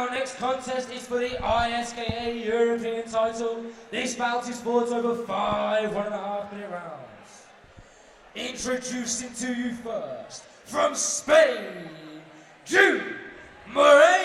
our next contest is for the ISKA European title. This bout is fought over 5.5-minute rounds. Introducing to you first, from Spain, Jude Moreno.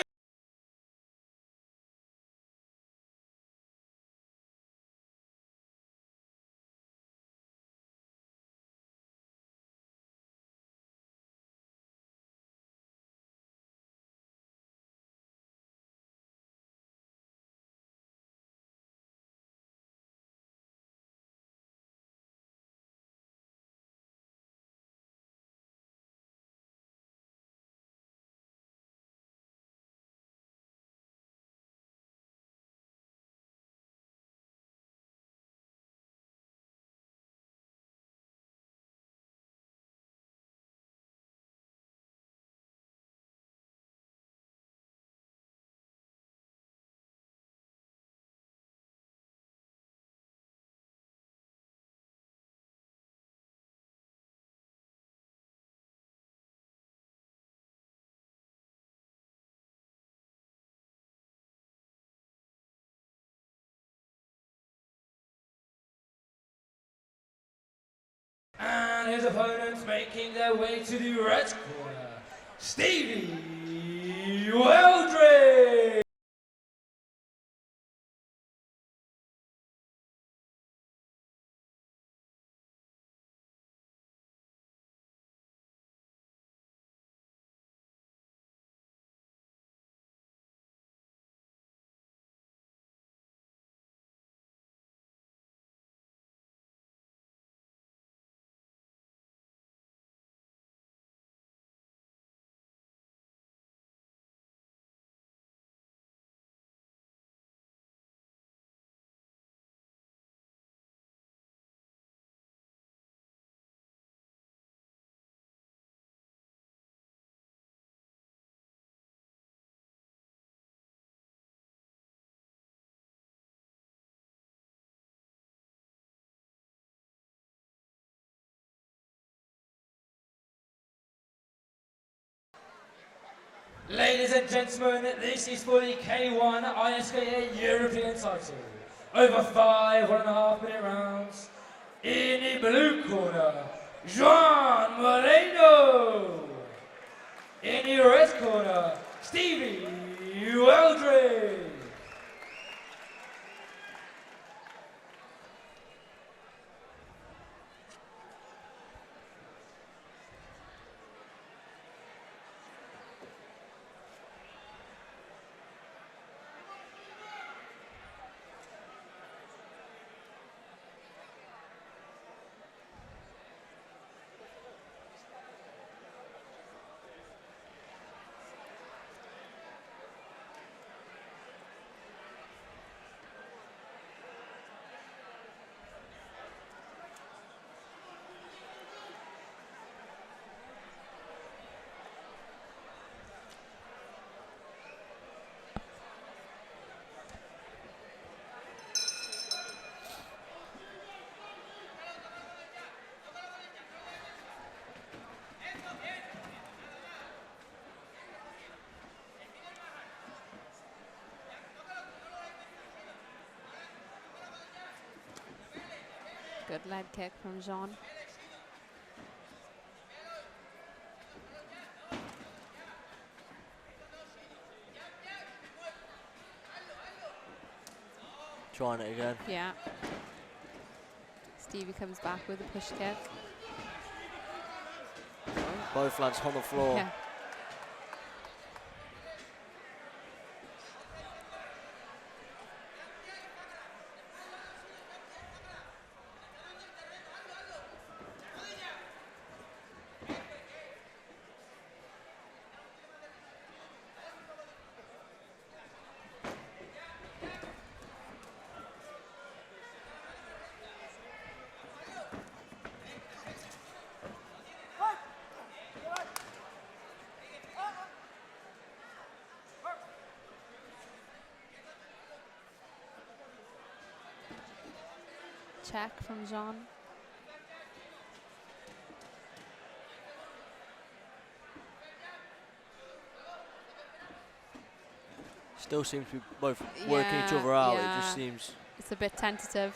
And his opponents making their way to the red corner, Stevie Weldry. Ladies and gentlemen, this is for the K1 ISKA European title. Over 5.5-minute rounds. In the blue corner, Juan Moreno. In the red corner, Stevie Weldry. Good leg kick from Jean. Trying it again. Yeah. Stevie comes back with a push kick. Both lads on the floor. Yeah. Check from Jean. Still seems to be both working each other out. It just seems. It's a bit tentative.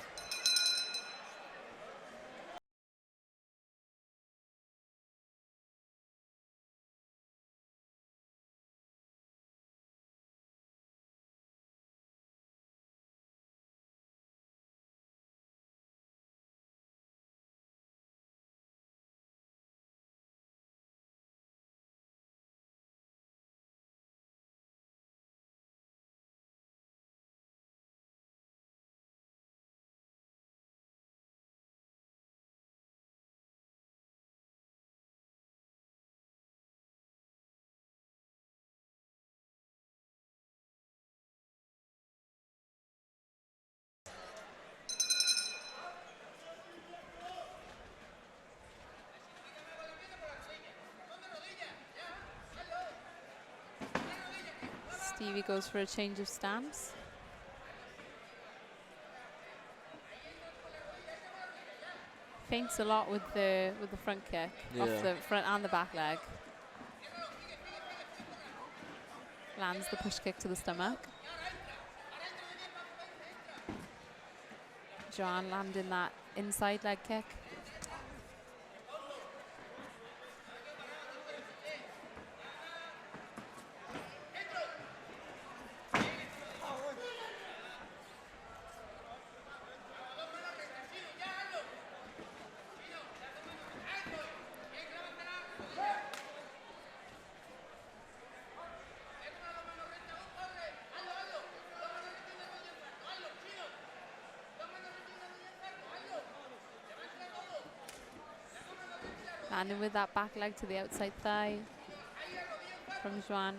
Stevie goes for a change of stance. Feints a lot with the front kick off the front and the back leg. Lands the push kick to the stomach. Joanne landing that inside leg kick. Landing with that back leg to the outside thigh from Joanne.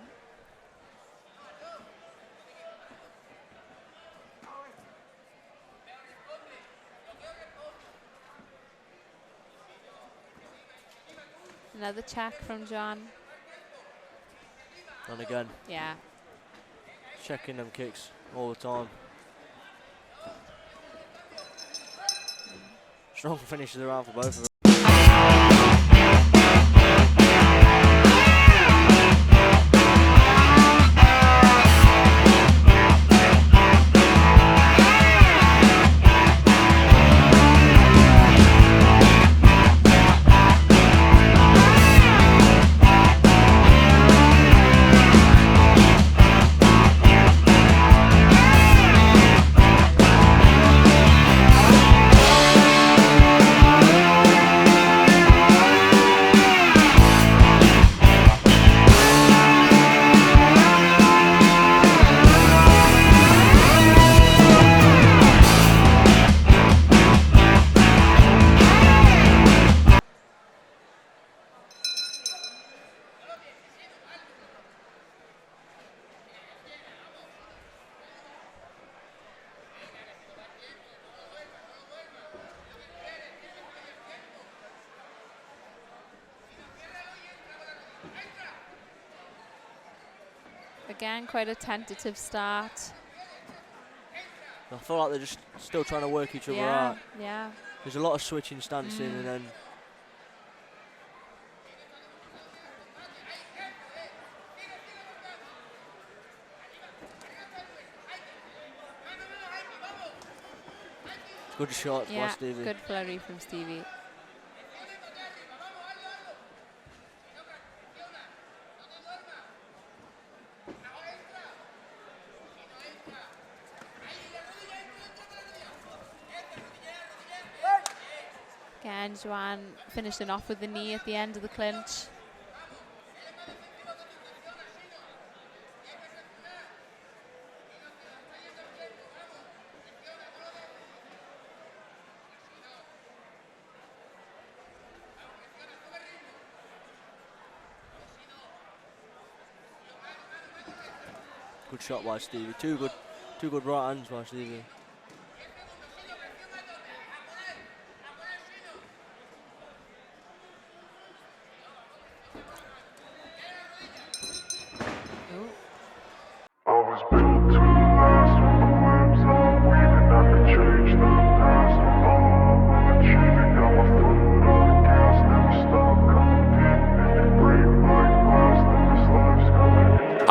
Another check from Joanne. And again. Yeah. Checking them kicks all the time. Strong finish of the round for both of them. Again, quite a tentative start. I feel like they're just still trying to work each other out. Yeah. There's a lot of switching stance in, and then good shots by Stevie. Good flurry from Stevie. Again, Joanne finishing off with the knee at the end of the clinch. Good shot by Stevie. Two good right hands by Stevie.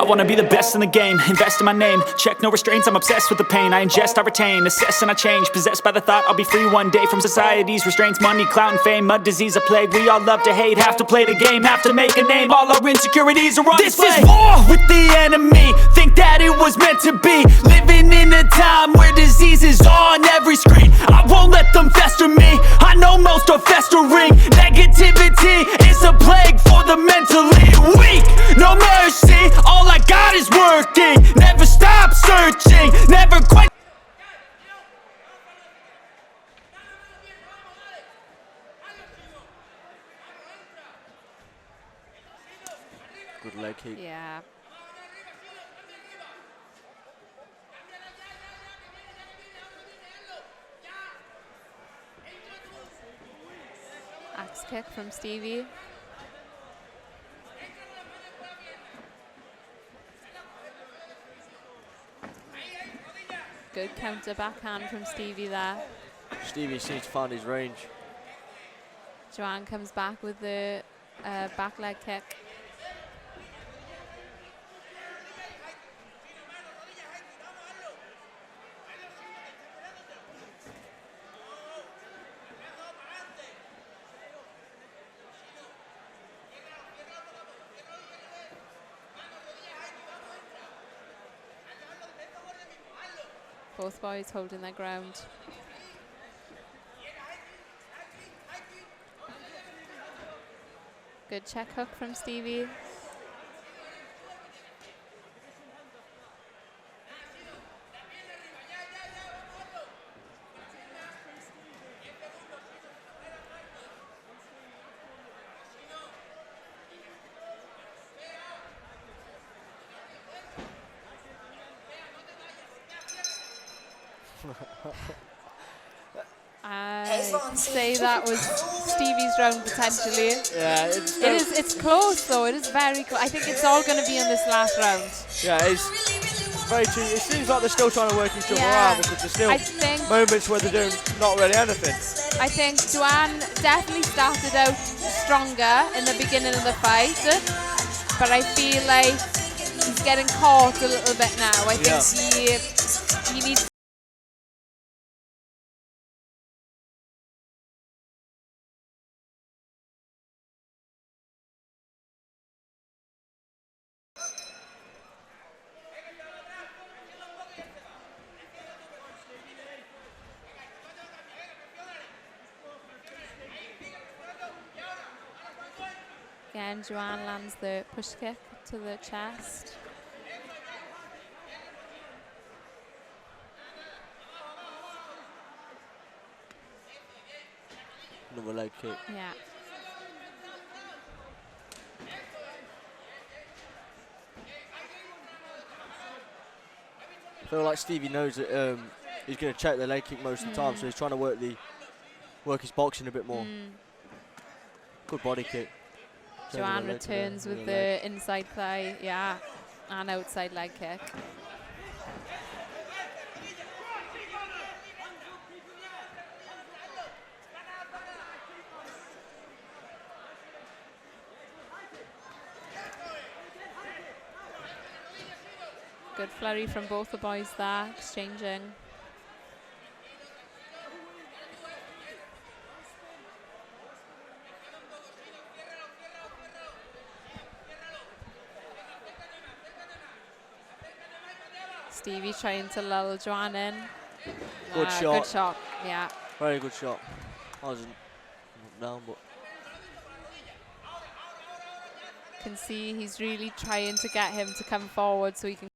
wanna be the best in the game, invest in my name, check no restraints, I'm obsessed with the pain. I ingest, I retain, assess and I change, possessed by the thought I'll be free one day from society's restraints. Money, clout and fame, mud, disease, a plague. We all love to hate, have to play the game, have to make a name. All our insecurities are on display. This is war with the enemy, think that it was meant to be. Living in a time where disease is on every screen. I won't let them fester me, I know most are festering. Negativity is a plague for the mentally weak. No mercy, all I got is working. Never stop searching, never quit. Good leg kick. Yeah. Axe kick from Stevie. Good counter backhand from Stevie there. Stevie seems to find his range. Joanne comes back with the back leg kick. Both boys holding their ground. Good check hook from Stevie. I'd say that was Stevie's round potentially. Yeah, It's close though. It is very close. I think it's all going to be in this last round. Yeah, it's very true. It seems like they're still trying to work each other out because there's still moments where they're doing not really anything. I think Joanne definitely started out stronger in the beginning of the fight, but I feel like he's getting caught a little bit now. I think he needs. Again, Joanne lands the push kick to the chest. Another leg kick. Yeah. I feel like Stevie knows that he's going to check the leg kick most of the time, so he's trying to work his boxing a bit more. Good body kick. Joanne returns with the inside thigh, and outside leg kick. Good flurry from both the boys there, exchanging. Stevie trying to lull Joanne in. Good shot. Good shot, yeah. Very good shot. I wasn't down, but. Can see he's really trying to get him to come forward so he can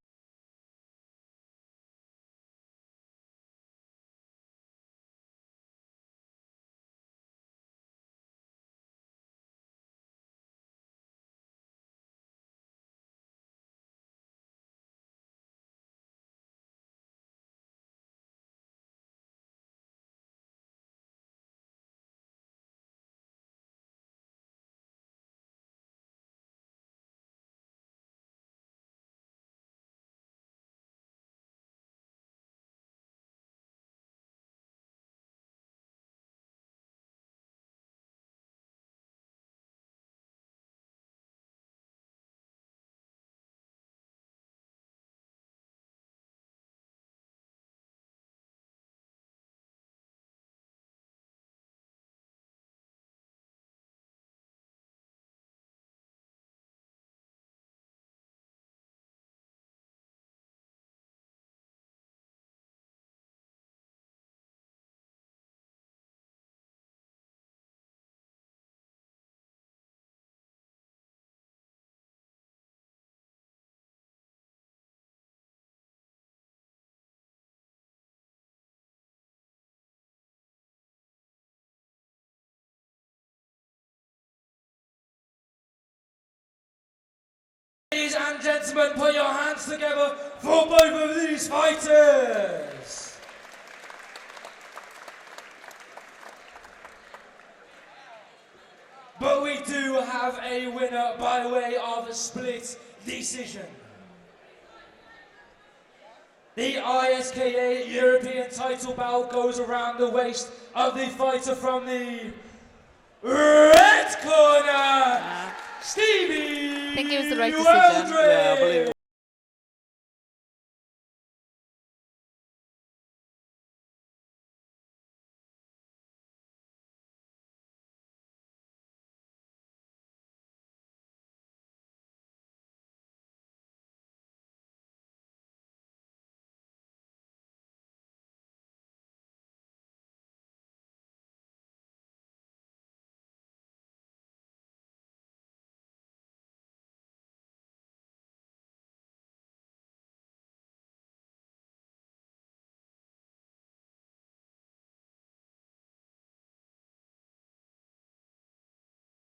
Ladies and gentlemen, put your hands together for both of these fighters. But we do have a winner by way of a split decision. The ISKA European title belt goes around the waist of the fighter from the red corner, Stevie. I think it was the right decision. Yeah, I believe it.